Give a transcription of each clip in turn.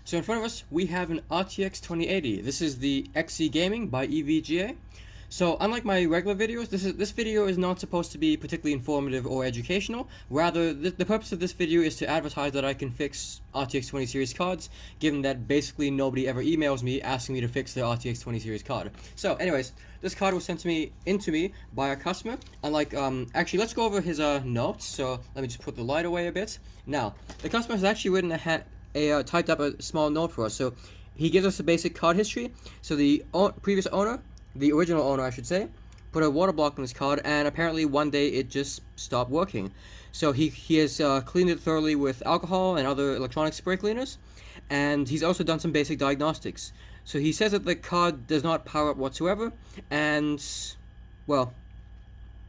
So in front of us, we have an RTX 2080. This is the XE Gaming by EVGA. So unlike my regular videos, this video is not supposed to be particularly informative or educational. Rather, the purpose of this video is to advertise that I can fix RTX 20 series cards, given that basically nobody ever emails me asking me to fix their RTX 20 series card. So anyways, this card was sent to me by a customer. And actually, let's go over his notes. So let me just put the light away a bit. Now, the customer has actually written typed up a small note for us. So he gives us a basic card history. So the previous owner, the original owner I should say, put a water block on this card, and apparently one day it just stopped working. So he has cleaned it thoroughly with alcohol and other electronic spray cleaners, and he's also done some basic diagnostics. So he says that the card does not power up whatsoever, and well,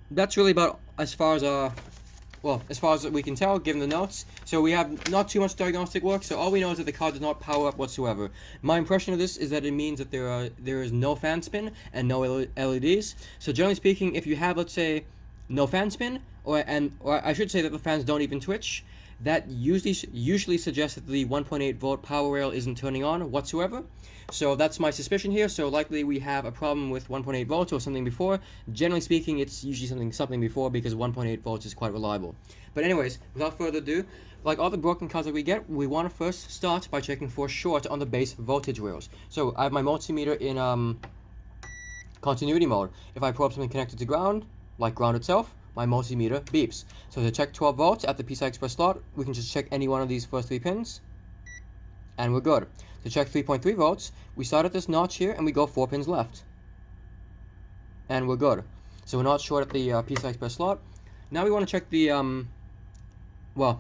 that's really about as far as we can tell, given the notes. So we have not too much diagnostic work, so all we know is that the card does not power up whatsoever. My impression of this is that it means that there is no fan spin and no LEDs. So generally speaking, if you have, let's say, no fan spin, or I should say that the fans don't even twitch, that usually suggests that the 1.8 volt power rail isn't turning on whatsoever. So that's my suspicion here. So likely we have a problem with 1.8 volts or something before. Generally speaking, it's usually something before, because 1.8 volts is quite reliable. But anyways, without further ado, like all the broken cards that we get, we want to first start by checking for short on the base voltage rails. So I have my multimeter in continuity mode. If I probe something connected to ground, like ground itself, my multimeter beeps. So to check 12 volts at the PCI Express slot, we can just check any one of these first 3 pins, and we're good. To check 3.3 volts, we start at this notch here and we go 4 pins left, and we're good. So we're not short at the PCI Express slot. Now we want to check the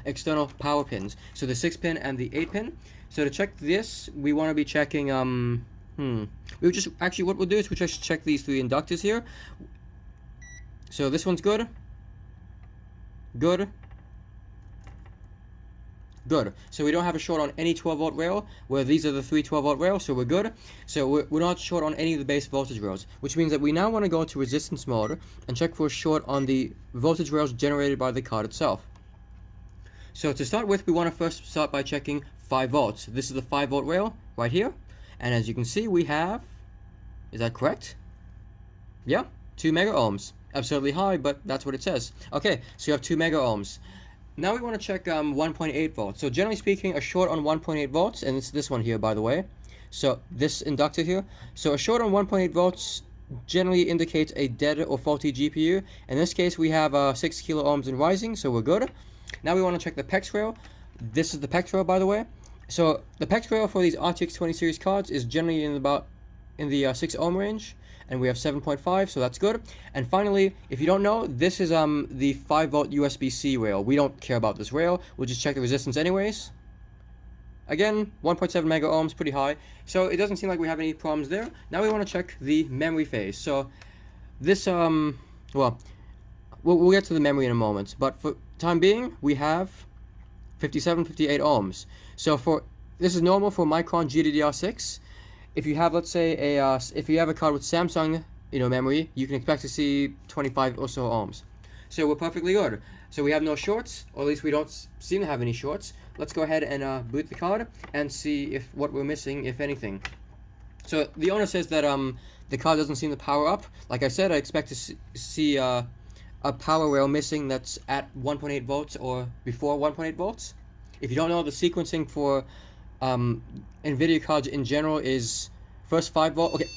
external power pins, so the 6 pin and the 8 pin. So to check this, we want to be checking what we'll do is we just check these 3 inductors here. So this one's good. So we don't have a short on any 12 volt rail, where these are the 3 12 volt rails, so we're good. So we're not short on any of the base voltage rails, which means that we now want to go to resistance mode and check for a short on the voltage rails generated by the card itself. So to start with, we want to first start by checking 5 volts. This is the 5 volt rail right here, and as you can see, we have, is that correct? Yeah, 2 mega ohms. Absurdly high, but that's what it says. Okay, so you have 2 mega ohms. Now we want to check 1.8 volts. So generally speaking, a short on 1.8 volts, and it's this one here, by the way. So this inductor here. So a short on 1.8 volts generally indicates a dead or faulty GPU. In this case, we have 6 kilo ohms and rising, so we're good. Now we want to check the PEX rail. This is the PEX rail, by the way. So the PEX rail for these RTX 20 series cards is generally in the 6 ohm range, and we have 7.5, so that's good. And finally, if you don't know, this is the 5 volt USB-C rail. We don't care about this rail, we'll just check the resistance anyways. Again, 1.7 mega ohms, pretty high, so it doesn't seem like we have any problems there. Now we want to check the memory phase. So this we'll get to the memory in a moment, but for time being, we have 58 ohms. So this is normal for Micron GDDR6. If you have, let's say, if you have a card with Samsung, memory, you can expect to see 25 or so ohms. So we're perfectly good. So we have no shorts, or at least we don't seem to have any shorts. Let's go ahead and boot the card and see if what we're missing, if anything. So the owner says that the card doesn't seem to power up. Like I said, I expect to see a power rail missing that's at 1.8 volts or before 1.8 volts. If you don't know, the sequencing for NVIDIA cards in general is first 5 volt. Okay,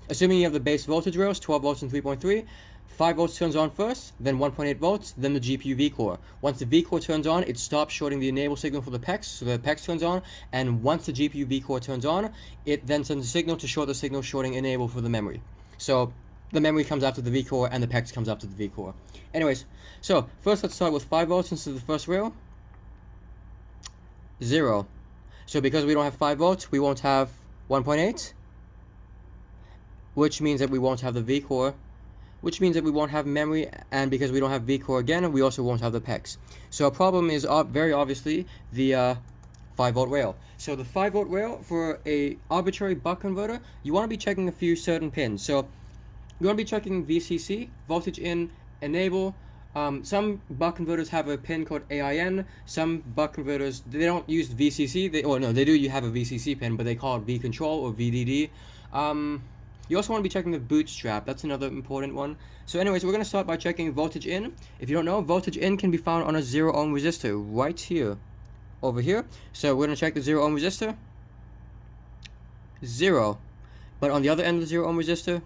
assuming you have the base voltage rails, 12 volts and 3.3, 5 volts turns on first, then 1.8 volts, then the GPU V-core. Once the V-core turns on, it stops shorting the enable signal for the PEX, so the PEX turns on, and once the GPU V-core turns on, it then sends a signal to short the signal shorting enable for the memory. So the memory comes after the V-core and the PEX comes after the V-core. Anyways, so first let's start with 5 volts since it's the first rail. 0. So because we don't have 5 volts, we won't have 1.8, which means that we won't have the V-core, which means that we won't have memory, and because we don't have V-core again, we also won't have the PEX. So our problem is very obviously the 5 volt rail. So the 5 volt rail, for a arbitrary buck converter, you want to be checking a few certain pins. So you want to be checking VCC, voltage in, enable, Some buck converters have a pin called AIN. Some buck converters, they don't use VCC. They do. You have a VCC pin, but they call it V control or VDD. You also want to be checking the bootstrap. That's another important one. So anyways, we're going to start by checking voltage in. If you don't know, voltage in can be found on a 0 ohm resistor right here, over here. So we're going to check the 0 ohm resistor. 0. But on the other end of the 0 ohm resistor,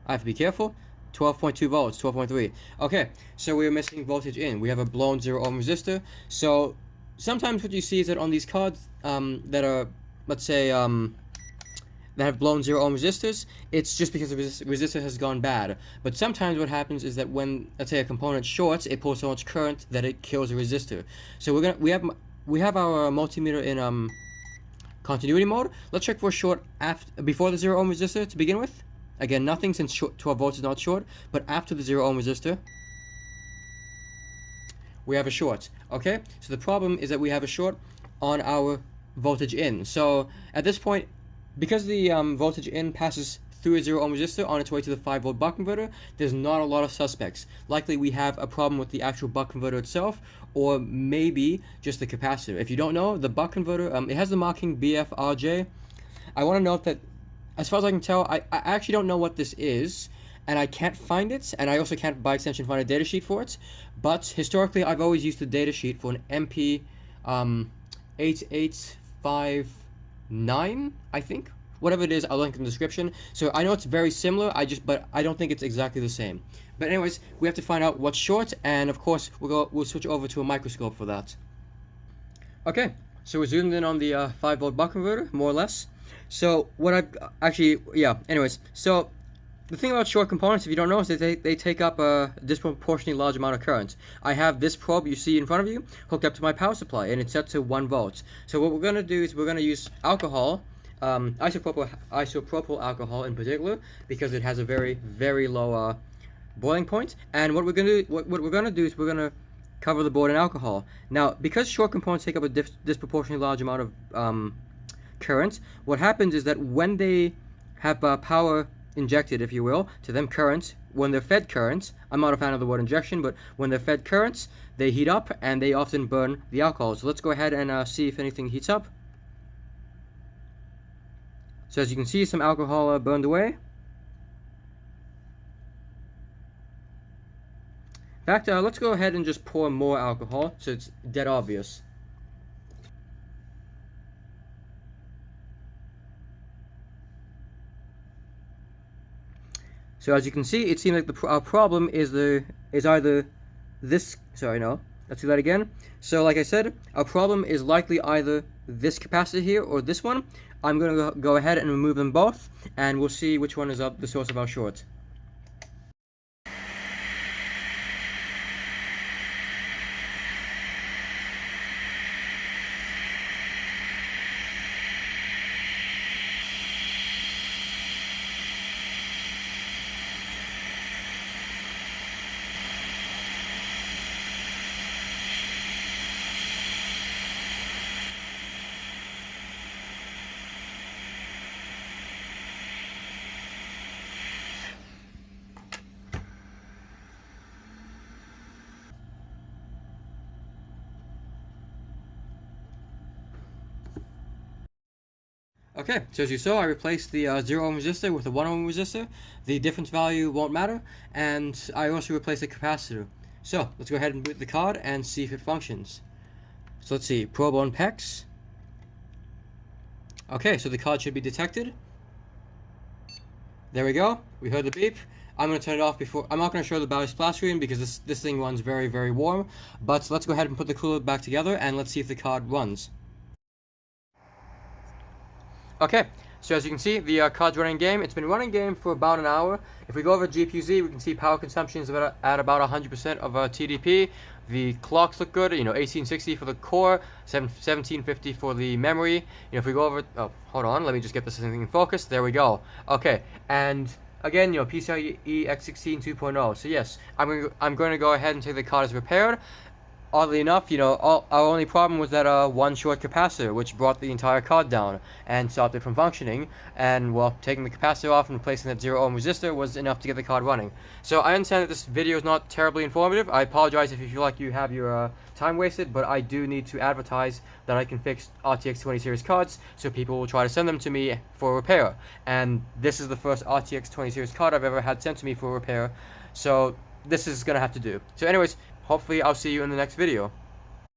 I have to be careful. 12.2 volts, 12.3. Okay, so we're missing voltage in. We have a blown 0 ohm resistor. So sometimes what you see is that on these cards that are, let's say, that have blown 0 ohm resistors, it's just because the resistor has gone bad. But sometimes what happens is that when, let's say, a component shorts, it pulls so much current that it kills a resistor. So we have our multimeter in continuity mode. Let's check for a short before the 0 ohm resistor to begin with. Again, nothing since 12 volts is not short, but after the 0 ohm resistor, we have a short. Okay, so the problem is that we have a short on our voltage in. So at this point, because the voltage in passes through a 0 ohm resistor on its way to the 5 volt buck converter, there's not a lot of suspects. Likely we have a problem with the actual buck converter itself, or maybe just the capacitor. If you don't know, the buck converter, it has the marking BFRJ. I want to note that, as far as I can tell, I actually don't know what this is, and I can't find it, and I also can't, by extension, find a datasheet for it. But historically, I've always used the datasheet for an MP 8859, I think. Whatever it is, I'll link in the description. So I know it's very similar, but I don't think it's exactly the same. But anyways, we have to find out what's short, and of course, we'll switch over to a microscope for that. Okay, so we're zoomed in on the 5 volt buck converter, more or less. So what anyways, so the thing about short components, if you don't know, is that they take up a disproportionately large amount of current. I have this probe you see in front of you hooked up to my power supply, and it's set to 1 volt. So what we're going to do is we're going to use alcohol, isopropyl alcohol in particular, because it has a very, very low boiling point. And what we're going to do is we're going to cover the board in alcohol. Now, because short components take up a disproportionately large amount of current, what happens is that when they have power injected, if you will, to them current, when they're fed current, I'm not a fan of the word injection, but when they're fed currents, they heat up and they often burn the alcohol. So let's go ahead and see if anything heats up. So as you can see, some alcohol burned away. In fact, let's go ahead and just pour more alcohol so it's dead obvious. So as you can see, it seems like our problem is either this. Sorry, no. Let's do that again. So like I said, our problem is likely either this capacitor here or this one. I'm going to go ahead and remove them both, and we'll see which one is the source of our short. Okay, so as you saw, I replaced the 0 ohm resistor with a 1 ohm resistor. The difference value won't matter, and I also replaced the capacitor. So let's go ahead and boot the card and see if it functions. So let's see, probe on PEX. Okay, so the card should be detected. There we go. We heard the beep. I'm going to turn it off before. I'm not going to show the battery splash screen because this thing runs very, very warm. But let's go ahead and put the cooler back together and let's see if the card runs. Okay, so as you can see, the card's running game. It's been running game for about an hour. If we go over GPU-Z, we can see power consumption is at about 100% of TDP. The clocks look good, 1860 for the core, 1750 for the memory. If we go over, oh, hold on, let me just get this thing in focus. There we go. Okay, and again, PCIe X16 2.0. So yes, I'm going to go ahead and say the card is repaired. oddly enough, you know, our only problem was that one short capacitor, which brought the entire card down and stopped it from functioning. And well, taking the capacitor off and replacing that 0 ohm resistor was enough to get the card running. So I understand that this video is not terribly informative. I apologize if you feel like you have your time wasted, but I do need to advertise that I can fix RTX 20 series cards, so people will try to send them to me for repair. And this is the first RTX 20 series card I've ever had sent to me for repair, so this is gonna have to do. So anyways, hopefully I'll see you in the next video.